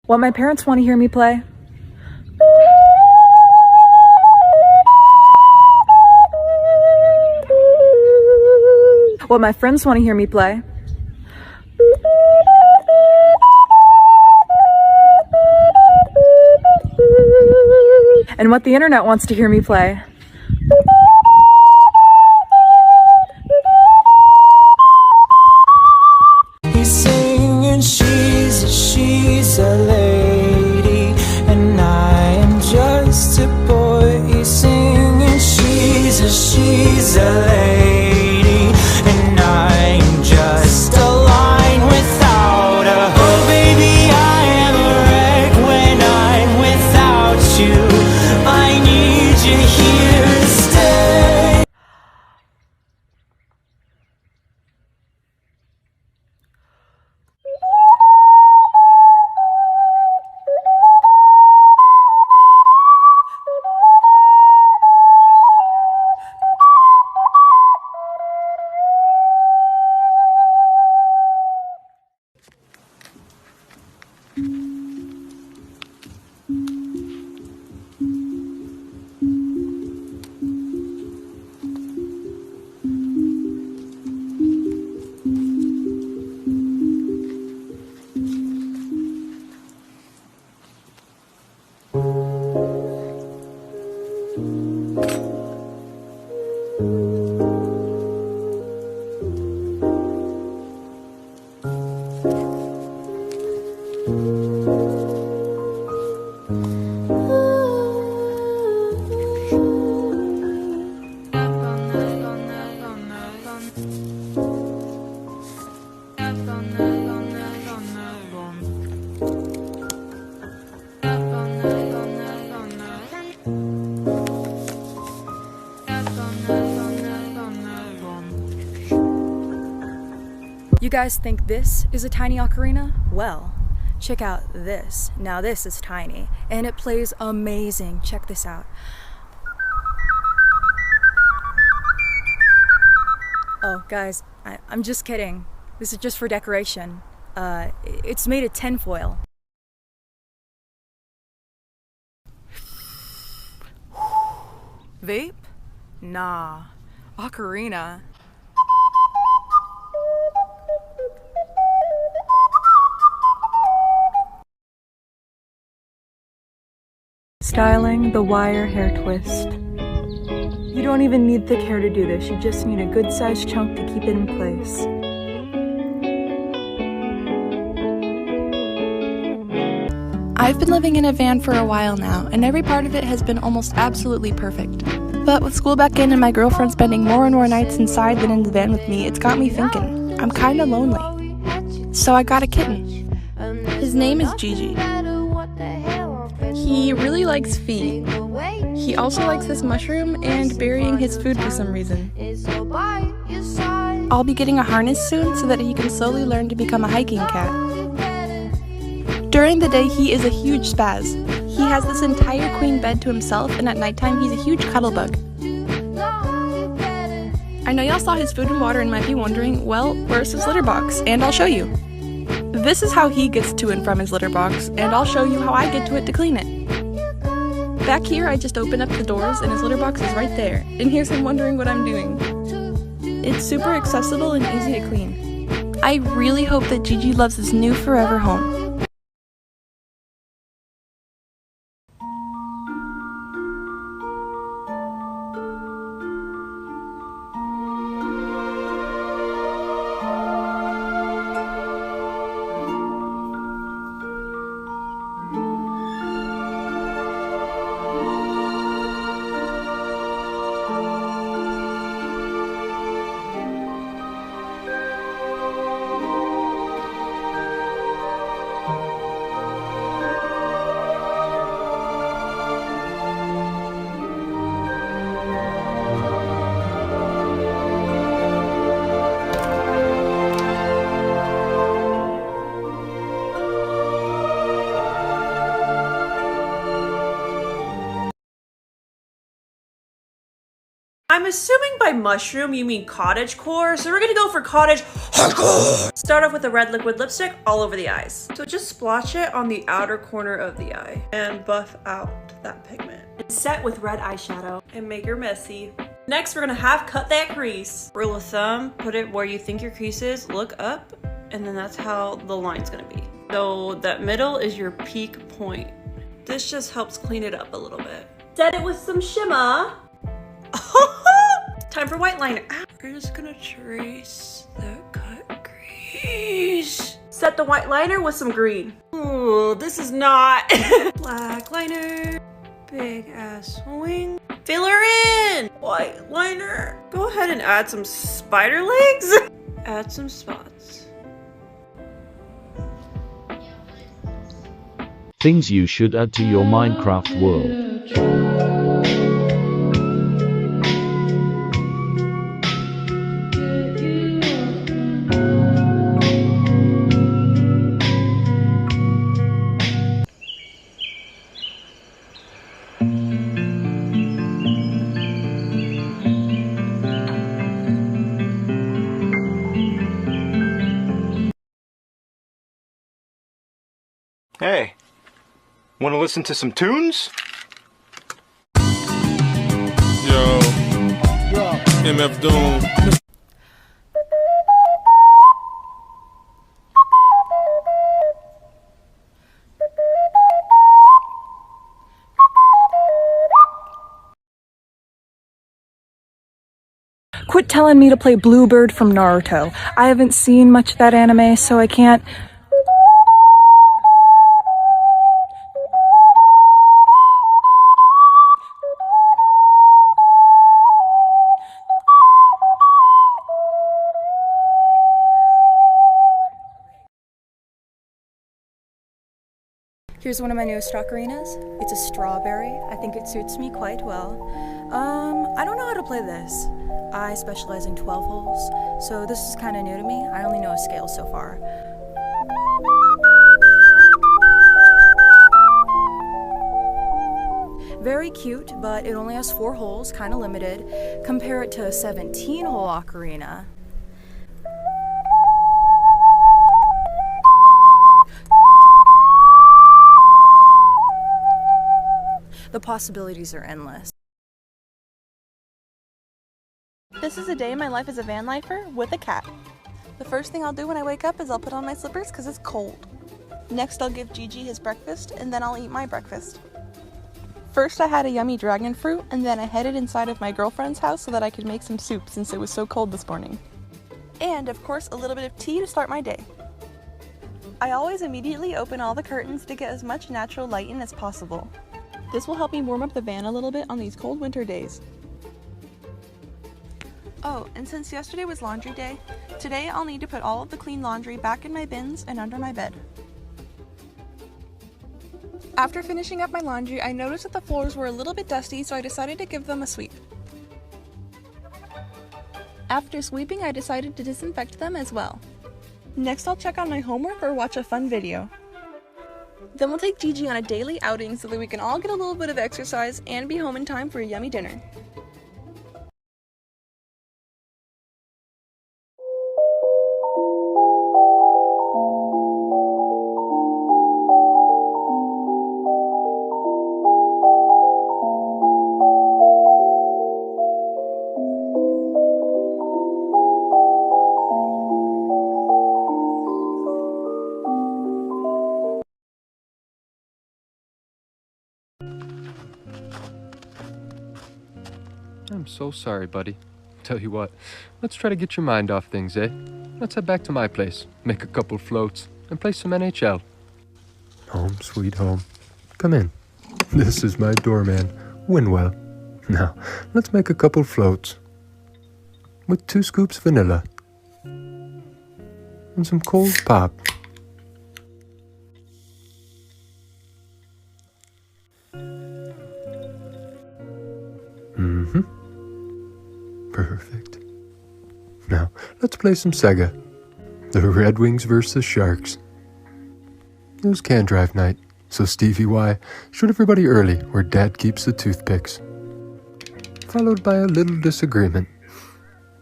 What my parents want to hear me play? What my friends want to hear me play? And what the internet wants to hear me play? He's singing, she's a lady, and I am just a boy. He's singing, she's a lady, and I am just a line without a hook. Oh baby, I am a wreck when I'm without you. I need you here to stay. You guys think this is a tiny ocarina? Well, check out this. Now this is tiny, and it plays amazing. Check this out. Oh, guys, I'm just kidding. This is just for decoration. It's made of tinfoil. Vape? Nah. Ocarina. Styling the wire hair twist. You don't even need thick hair to do this, you just need a good sized chunk to keep it in place. I've been living in a van for a while now, and every part of it has been almost absolutely perfect. But with school back in and my girlfriend spending more and more nights inside than in the van with me, it's got me thinking, I'm kinda lonely. So I got a kitten. His name is Gigi. He really likes feet. He also likes this mushroom and burying his food for some reason. I'll be getting a harness soon so that he can slowly learn to become a hiking cat. During the day, he is a huge spaz. He has this entire queen bed to himself, and at nighttime, he's a huge cuddle bug. I know y'all saw his food and water and might be wondering, well, where's his litter box? And I'll show you. This is how he gets to and from his litter box, and I'll show you how I get to it to clean it. Back here, I just open up the doors and his litter box is right there, and here's him wondering what I'm doing. It's super accessible and easy to clean. I really hope that Gigi loves his new forever home. I'm assuming by mushroom you mean cottagecore, so we're gonna go for cottage Start off with a red liquid lipstick all over the eyes. So just splotch it on the outer corner of the eye and buff out that pigment. And set with red eyeshadow and make your messy. Next, we're gonna half cut that crease. Rule of thumb, put it where you think your crease is, look up, and then that's how the line's gonna be. So that middle is your peak point. This just helps clean it up a little bit. Set it with some shimmer. Time for white liner. We're just gonna trace that cut crease. Set the white liner with some green. Ooh, this is not. Black liner. Big ass wing. Fill her in. White liner. Go ahead and add some spider legs. Add some spots. Things you should add to your Minecraft world. Hey, want to listen to some tunes? Yo, MF Doom. Quit telling me to play Bluebird from Naruto. I haven't seen much of that anime, so I can't. Here's one of my newest ocarinas. It's a strawberry. I think it suits me quite well. I don't know how to play this. I specialize in 12 holes, so this is kind of new to me. I only know a scale so far. Very cute, but it only has 4 holes, kind of limited. Compare it to a 17-hole ocarina. The possibilities are endless. This is a day in my life as a van lifer with a cat. The first thing I'll do when I wake up is I'll put on my slippers because it's cold. Next I'll give Gigi his breakfast and then I'll eat my breakfast. First I had a yummy dragon fruit and then I headed inside of my girlfriend's house so that I could make some soup since it was so cold this morning. And of course a little bit of tea to start my day. I always immediately open all the curtains to get as much natural light in as possible. This will help me warm up the van a little bit on these cold winter days. Oh, and since yesterday was laundry day, today I'll need to put all of the clean laundry back in my bins and under my bed. After finishing up my laundry, I noticed that the floors were a little bit dusty, so I decided to give them a sweep. After sweeping, I decided to disinfect them as well. Next, I'll check on my homework or watch a fun video. Then we'll take Gigi on a daily outing so that we can all get a little bit of exercise and be home in time for a yummy dinner. I'm so sorry, buddy. Tell you what, let's try to get your mind off things, eh? Let's head back to my place, make a couple floats, and play some NHL. Home, sweet home. Come in. This is my doorman, Winwell. Now, let's make a couple floats. With 2 scoops vanilla. And some cold pop. Perfect. Now, let's play some Sega. The Red Wings versus Sharks. It was can drive night, so Stevie Y showed everybody early where Dad keeps the toothpicks. Followed by a little disagreement.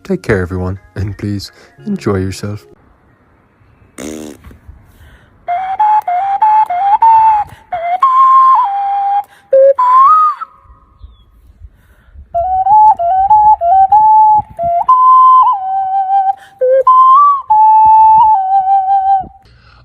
Take care, everyone, and please enjoy yourself.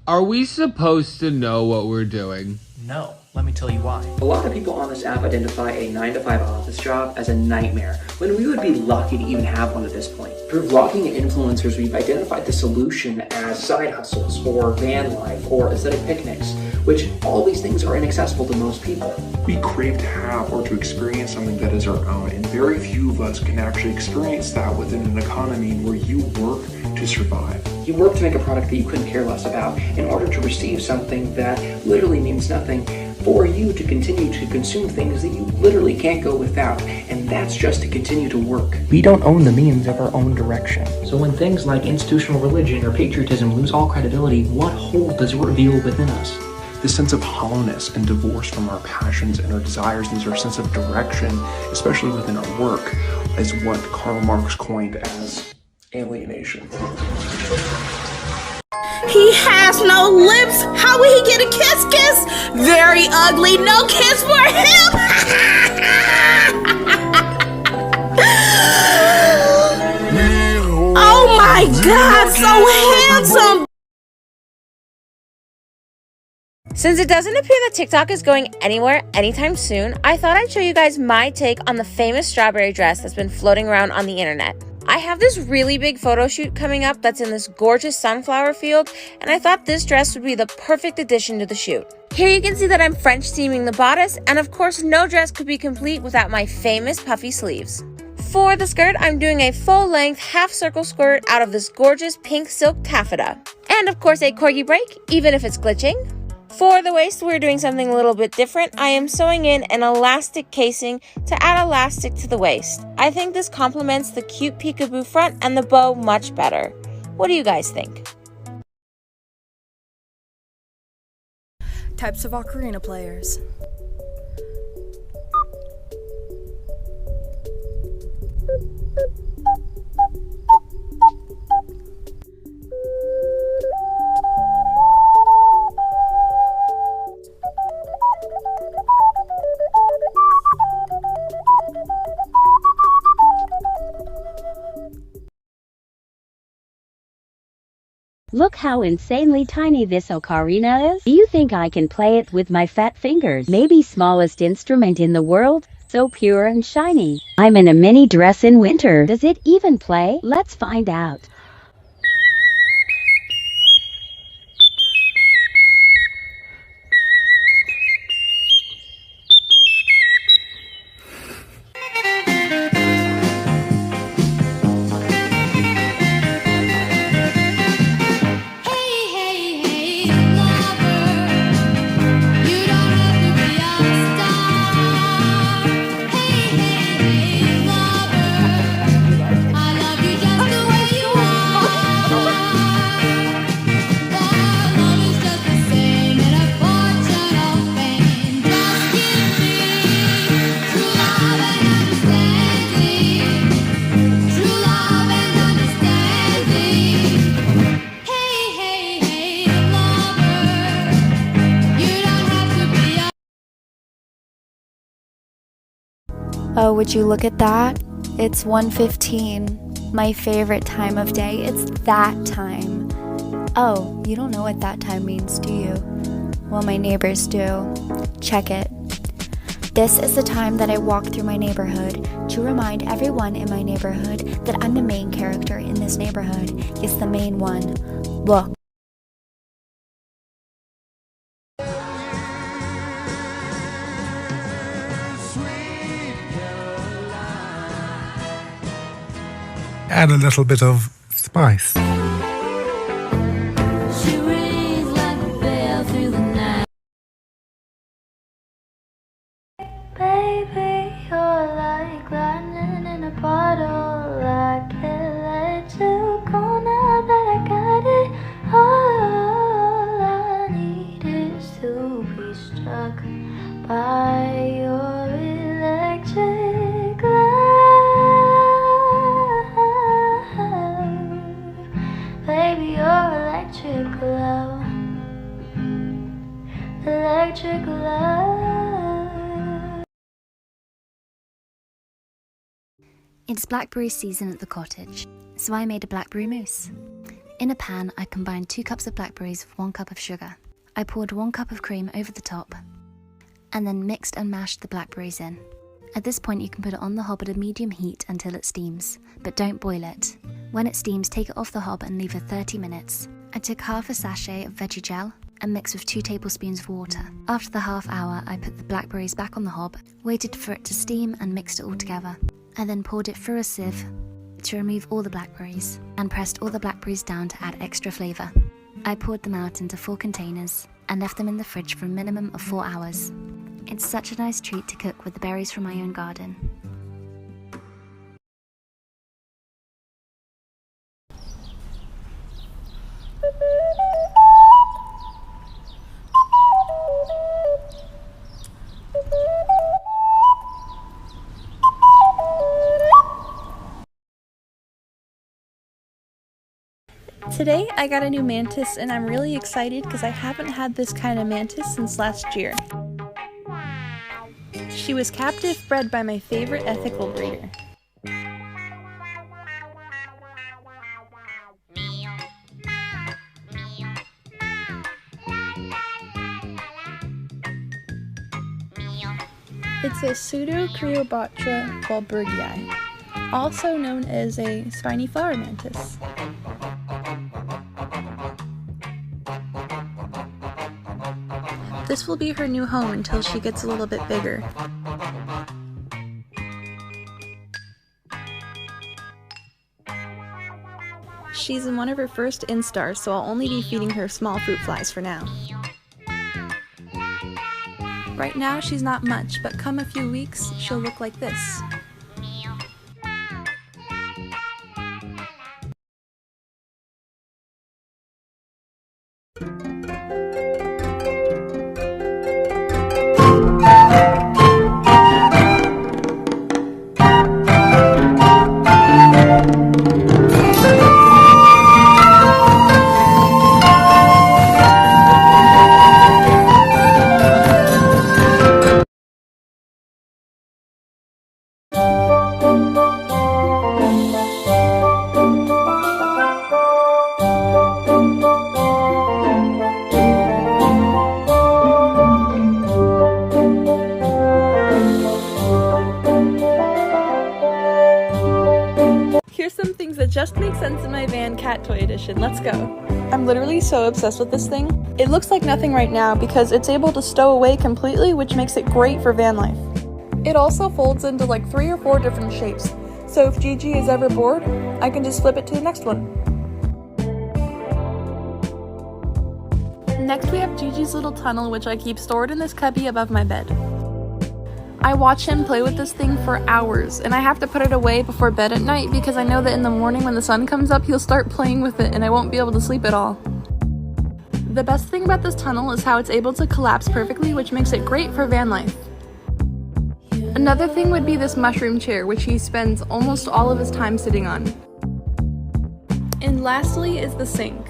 Are we supposed to know what we're doing? No, let me tell you why. A lot of people on this app identify a 9-to-5 office job as a nightmare, when we would be lucky to even have one at this point. For vlogging and influencers, we've identified the solution as side hustles, or van life, or aesthetic picnics, which all these things are inaccessible to most people. We crave to have or to experience something that is our own, and very few of us can actually experience that within an economy where you work to survive. You work to make a product that you couldn't care less about in order to receive something that literally means nothing for you to continue to consume things that you literally can't go without, and that's just to continue to work. We don't own the means of our own direction. So when things like institutional religion or patriotism lose all credibility, what hole does it reveal within us? This sense of hollowness and divorce from our passions and our desires and our sense of direction, especially within our work, is what Karl Marx coined as alienation. He has no lips. How will he get a kiss? Very ugly. No kiss for him. Oh my God, so handsome. Since it doesn't appear that TikTok is going anywhere anytime soon, I thought I'd show you guys my take on the famous strawberry dress that's been floating around on the internet. I have this really big photo shoot coming up that's in this gorgeous sunflower field, and I thought this dress would be the perfect addition to the shoot. Here you can see that I'm French steaming the bodice, and of course no dress could be complete without my famous puffy sleeves. For the skirt, I'm doing a full-length half-circle skirt out of this gorgeous pink silk taffeta. And of course a corgi break, even if it's glitching. For the waist, we're doing something a little bit different. I am sewing in an elastic casing to add elastic to the waist. I think this complements the cute peekaboo front and the bow much better. What do you guys think? Types of ocarina players. Look how insanely tiny this ocarina is. Do you think I can play it with my fat fingers? Maybe smallest instrument in the world? So pure and shiny. I'm in a mini dress in winter. Does it even play? Let's find out. Oh, would you look at that? It's 1:15, my favorite time of day. It's that time. Oh, you don't know what that time means, do you? Well, my neighbors do. Check it. This is the time that I walk through my neighborhood to remind everyone in my neighborhood that I'm the main character in this neighborhood. It's the main one. Look. Add a little bit of spice. Baby, you're like lightning in a bottle. I can't let you go now that I got it. All I need is to be struck by your electric light. electric light. It's blackberry season at the cottage, so I made a blackberry mousse. In a pan, I combined 2 cups of blackberries with 1 cup of sugar. I poured 1 cup of cream over the top, and then mixed and mashed the blackberries in. At this point, you can put it on the hob at a medium heat until it steams, but don't boil it. When it steams, take it off the hob and leave for 30 minutes. I took half a sachet of veggie gel and mixed with 2 tablespoons of water. After the half hour, I put the blackberries back on the hob, waited for it to steam and mixed it all together. I then poured it through a sieve to remove all the blackberries and pressed all the blackberries down to add extra flavour. I poured them out into 4 containers and left them in the fridge for a minimum of 4 hours. It's such a nice treat to cook with the berries from my own garden. Today I got a new mantis and I'm really excited because I haven't had this kind of mantis since last year. She was captive bred by my favorite ethical breeder. It's a Pseudocreobatra wahlbergii, also known as a spiny flower mantis. This will be her new home until she gets a little bit bigger. She's in one of her first instars, so I'll only be feeding her small fruit flies for now. Right now she's not much, but come a few weeks, she'll look like this. Here's some things that just make sense in my van cat toy edition. Let's go. I'm literally so obsessed with this thing. It looks like nothing right now because it's able to stow away completely, which makes it great for van life. It also folds into like 3 or 4 different shapes. So if Gigi is ever bored, I can just flip it to the next one. Next we have Gigi's little tunnel, which I keep stored in this cubby above my bed. I watch him play with this thing for hours, and I have to put it away before bed at night because I know that in the morning when the sun comes up, he'll start playing with it and I won't be able to sleep at all. The best thing about this tunnel is how it's able to collapse perfectly, which makes it great for van life. Another thing would be this mushroom chair, which he spends almost all of his time sitting on. And lastly is the sink.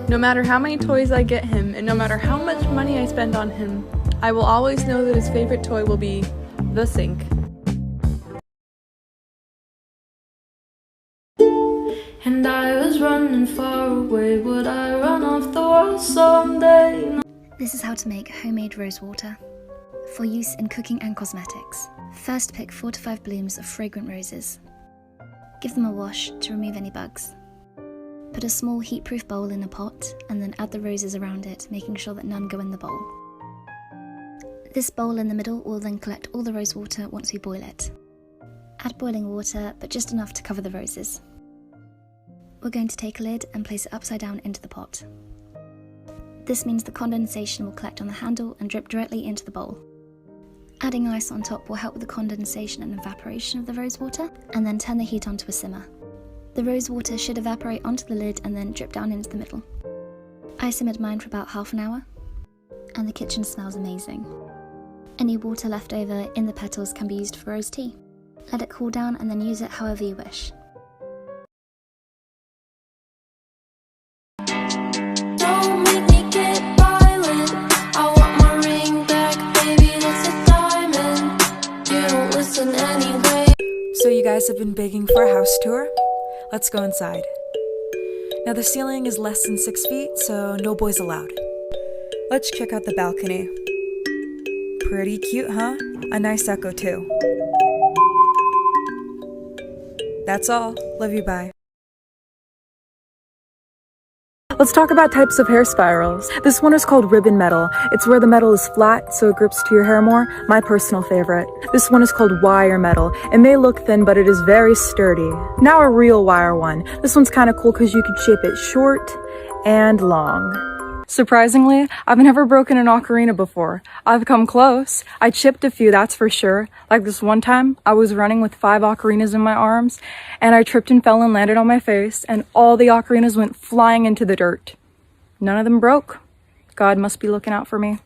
No matter how many toys I get him, and no matter how much money I spend on him, I will always know that his favorite toy will be the sink. And I was running far away, would I run off the wall someday? This is how to make homemade rose water for use in cooking and cosmetics. First, pick 4 to 5 blooms of fragrant roses. Give them a wash to remove any bugs. Put a small heat-proof bowl in a pot and then add the roses around it, making sure that none go in the bowl. This bowl in the middle will then collect all the rose water once we boil it. Add boiling water, but just enough to cover the roses. We're going to take a lid and place it upside down into the pot. This means the condensation will collect on the handle and drip directly into the bowl. Adding ice on top will help with the condensation and evaporation of the rose water, and then turn the heat on to a simmer. The rose water should evaporate onto the lid and then drip down into the middle. I simmered mine for about half an hour, and the kitchen smells amazing. Any water left over in the petals can be used for rose tea. Let it cool down and then use it however you wish. Don't make me get violent. guys have been begging for a house tour. Let's go inside. Now the ceiling is less than 6 feet, so no boys allowed. Let's check out the balcony. Pretty cute, huh? A nice echo too. That's all. Love you, bye. Let's talk about types of hair spirals. This one is called ribbon metal. It's where the metal is flat, so it grips to your hair more. My personal favorite. This one is called wire metal. It may look thin, but it is very sturdy. Now a real wire one. This one's kind of cool because you can shape it short and long. Surprisingly, I've never broken an ocarina before. I've come close. I chipped a few, that's for sure. Like this one time, I was running with 5 ocarinas in my arms, and I tripped and fell and landed on my face, and all the ocarinas went flying into the dirt. None of them broke. God must be looking out for me.